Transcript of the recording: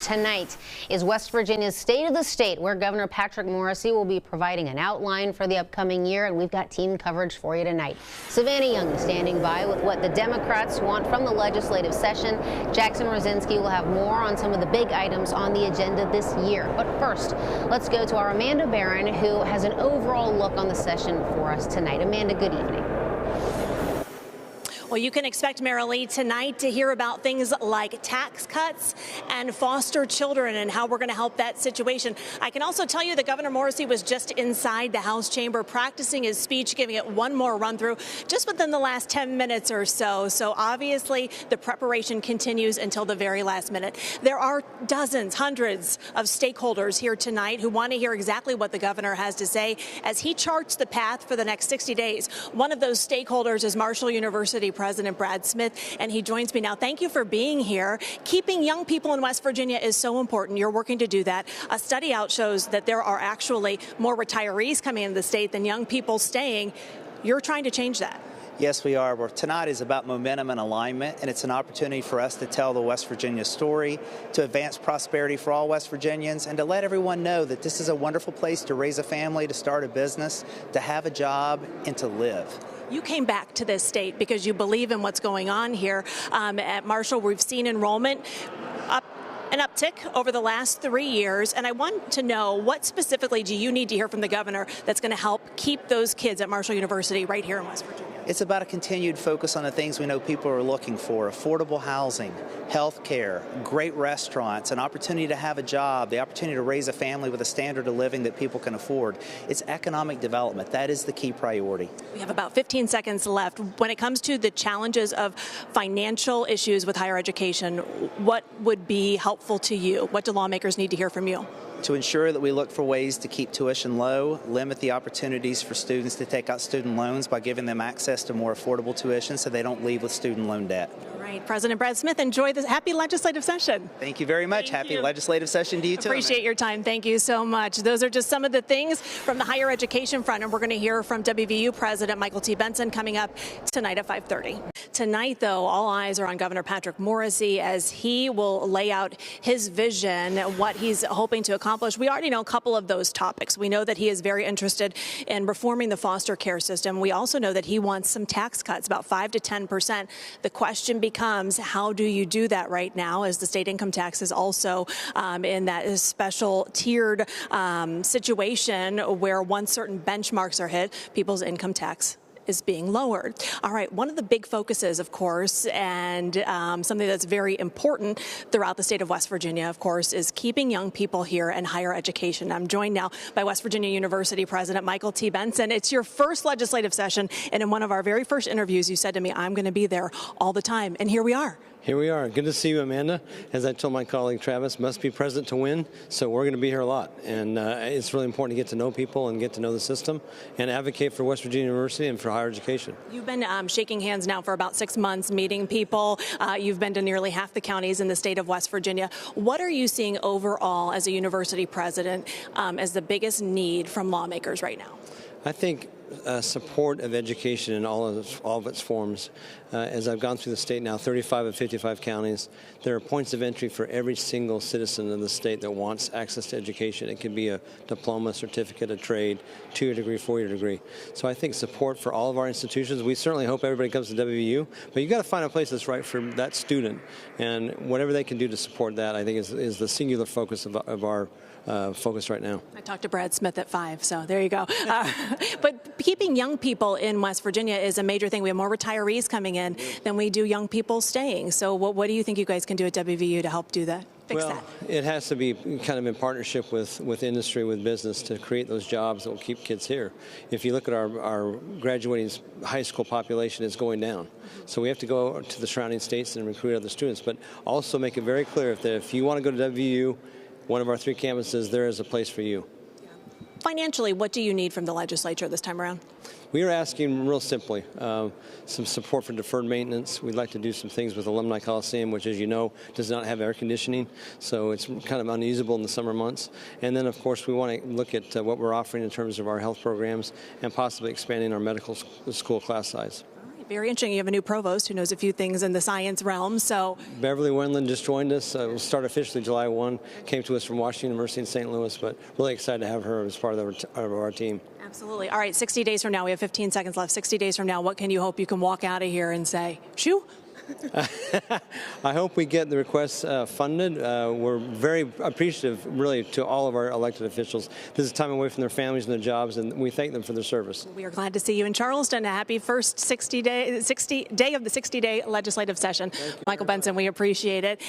Tonight is West Virginia's State of the State, where Governor Patrick Morrisey will be providing an outline for the upcoming year, and we've got team coverage for you tonight. Savannah Young is standing by with what the Democrats want from the legislative session. Jackson Rosinski will have more on some of the big items on the agenda this year. But first, let's go to our Amanda Barron, who has an overall look on the session for us tonight. Amanda, good evening. Well, you can expect, Marilee, tonight to hear about things like tax cuts and foster children and how we're going to help that situation. I can also tell you that Governor Morrisey was just inside the House chamber practicing his speech, giving it one more run through just within the last 10 minutes or so. So obviously the preparation continues until the very last minute. There are dozens, hundreds of stakeholders here tonight who want to hear exactly what the governor has to say as he charts the path for the next 60 days. One of those stakeholders is Marshall University President Brad Smith, and he joins me now. Thank you for being here. Keeping young people in West Virginia is so important. You're working to do that. A study out shows that there are actually more retirees coming into the state than young people staying. You're trying to change that. Yes, we are. Well, tonight is about momentum and alignment, and it's an opportunity for us to tell the West Virginia story, to advance prosperity for all West Virginians, and to let everyone know that this is a wonderful place to raise a family, to start a business, to have a job, and to live. You came back to this state because you believe in what's going on here. At Marshall, we've seen enrollment an uptick over the last 3 years, and I want to know, what specifically do you need to hear from the governor that's going to help keep those kids at Marshall University right here in West Virginia? It's about a continued focus on the things we know people are looking for: affordable housing, health care, great restaurants, an opportunity to have a job, the opportunity to raise a family with a standard of living that people can afford. It's economic development. That is the key priority. We have about 15 seconds left. When it comes to the challenges of financial issues with higher education, what would be helpful to you? What do lawmakers need to hear from you? To ensure that we look for ways to keep tuition low, limit the opportunities for students to take out student loans by giving them access to more affordable tuition so they don't leave with student loan debt. All right, President Brad Smith, enjoy this. Happy legislative session. Thank you very much. Happy legislative session to you too. Appreciate your time. Thank you so much. Those are just some of the things from the higher education front, and we're going to hear from WVU President Michael T. Benson coming up tonight at 5:30. Tonight, though, all eyes are on Governor Patrick Morrisey as he will lay out his vision, what he's hoping to accomplish. We already know a couple of those topics. We know that he is very interested in reforming the foster care system. We also know that he wants some tax cuts, about 5 to 10%. The question becomes, how do you do that right now, as the state income tax is also in that special tiered situation where once certain benchmarks are hit, people's income tax is being lowered. All right, one of the big focuses, of course, and something that's very important throughout the state of West Virginia, of course, is keeping young people here and higher education. I'm joined now by West Virginia University President Michael T. Benson. It's your first legislative session, and in one of our very first interviews, you said to me, I'm going to be there all the time, and here we are. Here we are. Good to see you, Amanda. As I told my colleague Travis, must be present to win, so we're going to be here a lot. And it's really important to get to know people and get to know the system and advocate for West Virginia University and for higher education. You've been shaking hands now for about 6 months, meeting people. You've been to nearly half the counties in the state of West Virginia. What are you seeing overall as a university president as the biggest need from lawmakers right now? I think support of education in all of its forms. As I've gone through the state now, 35 of 55 counties, there are points of entry for every single citizen in the state that wants access to education. It could be a diploma, certificate, a trade, 2-year degree, 4-year degree. So I think support for all of our institutions. We certainly hope everybody comes to WVU, but you've got to find a place that's right for that student. And whatever they can do to support that, I think, is the singular focus of our focus right now. I talked to Brad Smith at 5, so there you go. But keeping young people in West Virginia is a major thing. We have more retirees coming in than we do young people staying. So what do you think you guys can do at WVU to help do that? Well, it has to be kind of in partnership with industry, with business, to create those jobs that will keep kids here. If you look at our graduating high school population, it's going down. So we have to go to the surrounding states and recruit other students, but also make it very clear that if you want to go to WVU, one of our 3 campuses, there is a place for you. Financially, what do you need from the legislature this time around? We are asking real simply some support for deferred maintenance. We'd like to do some things with Alumni Coliseum, which, as you know, does not have air conditioning, so it's kind of unusable in the summer months. And then, of course, we want to look at what we're offering in terms of our health programs and possibly expanding our medical school class size. Very interesting. You have a new provost who knows a few things in the science realm. So Beverly Wendland just joined us. We'll start officially July 1. Came to us from Washington University in St. Louis, but really excited to have her as part of our team. absolutely. All right, 60 days from now, we have 15 seconds left. 60 days from now, what can you hope you can walk out of here and say? Shoo? I hope we get the requests funded. We're very appreciative, really, to all of our elected officials. This is time away from their families and their jobs, and we thank them for their service. We are glad to see you in Charleston. A happy first 60 day of the 60-day legislative session. Michael Benson, we appreciate it.